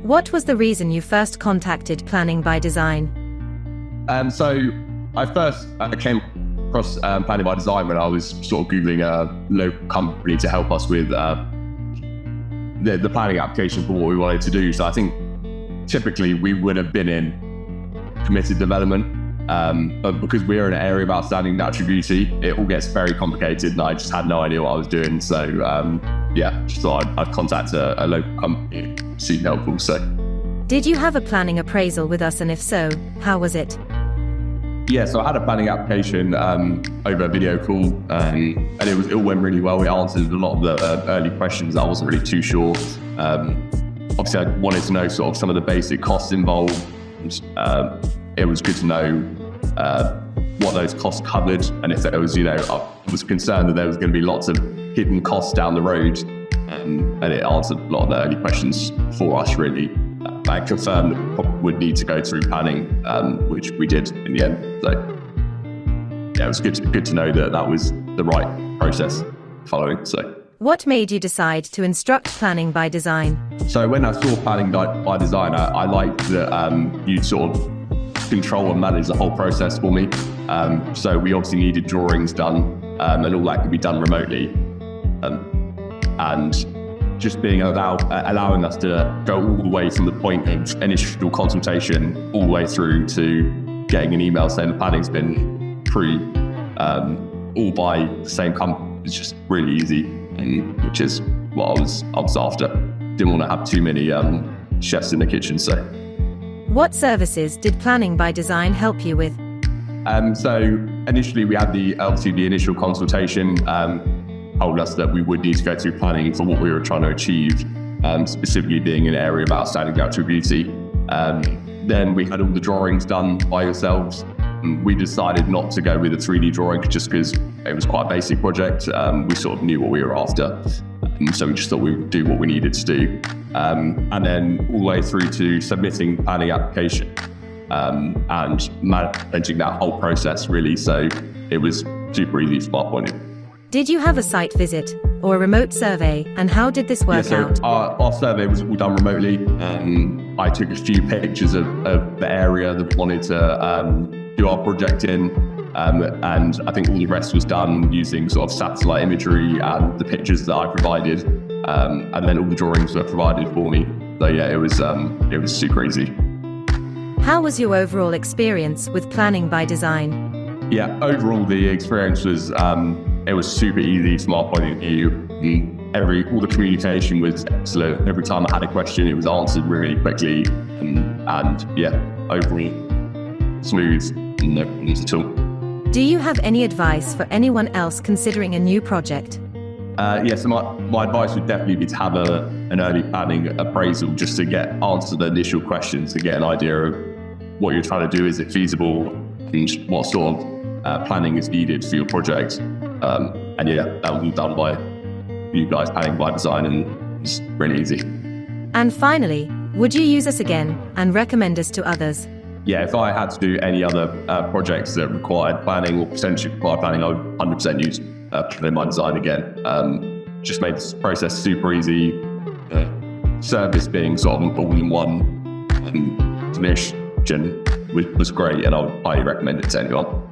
What was the reason you first contacted Planning by Design? So I first came across Planning by Design when I was sort of Googling a local company to help us with the planning application for what we wanted to do. So I think typically we would have been in committed development, but because we're in an area of outstanding natural beauty, it all gets very complicated and I just had no idea what I was doing. So just thought I'd contact a local company who seemed helpful. So, did you have a planning appraisal with us, and if so, how was it? Yeah, so I had a planning application over a video call, and it all went really well. It answered a lot of the early questions I wasn't really too sure. Obviously, I wanted to know sort of some of the basic costs involved. It was good to know what those costs covered, and if there was, I was concerned that there was going to be lots of hidden costs down the road, and it answered a lot of the early questions for us, really. I confirmed that we probably would need to go through planning, which we did in the end. So yeah, it was good to know that was the right process following. So, what made you decide to instruct Planning by Design? So when I saw Planning by Design, I liked that you'd sort of control and manage the whole process for me. So we obviously needed drawings done, and all that could be done remotely. And just being allowing us to go all the way from the point of initial consultation all the way through to getting an email saying the planning's been approved, all by the same company, is just really easy, which is what I was after. Didn't want to have too many chefs in the kitchen. So, what services did Planning by Design help you with? So initially we had the initial consultation. Told us that we would need to go through planning for what we were trying to achieve, specifically being in an area of outstanding natural beauty. Then we had all the drawings done by yourselves. We decided not to go with a 3D drawing just because it was quite a basic project. We sort of knew what we were after. So we just thought we would do what we needed to do. And then all the way through to submitting the planning application and managing that whole process, really. So it was super easy from our point of view. Did you have a site visit or a remote survey, and how did this work out? Our survey was all done remotely. I took a few pictures of the area that we wanted to do our project in, and I think all the rest was done using sort of satellite imagery and the pictures that I provided, and then all the drawings were provided for me. So yeah, it was super easy. How was your overall experience with Planning by Design? Yeah, overall the experience was it was super easy from our point of view. All the communication was excellent. Every time I had a question, it was answered really quickly, and yeah, overall smooth, no problems at all. Do you have any advice for anyone else considering a new project? So my advice would definitely be to have an early planning appraisal, just to answer the initial questions, to get an idea of what you're trying to do. Is it feasible? And what sort of planning is needed for your project? And yeah, that was all done by you guys, Planning by Design, and it's really easy. And finally, would you use us again and recommend us to others? Yeah, if I had to do any other projects that required planning or potentially required planning, I would 100% use Planning by Design again. Just made this process super easy. Service being sort of all in one, finish was great, and I would highly recommend it to anyone.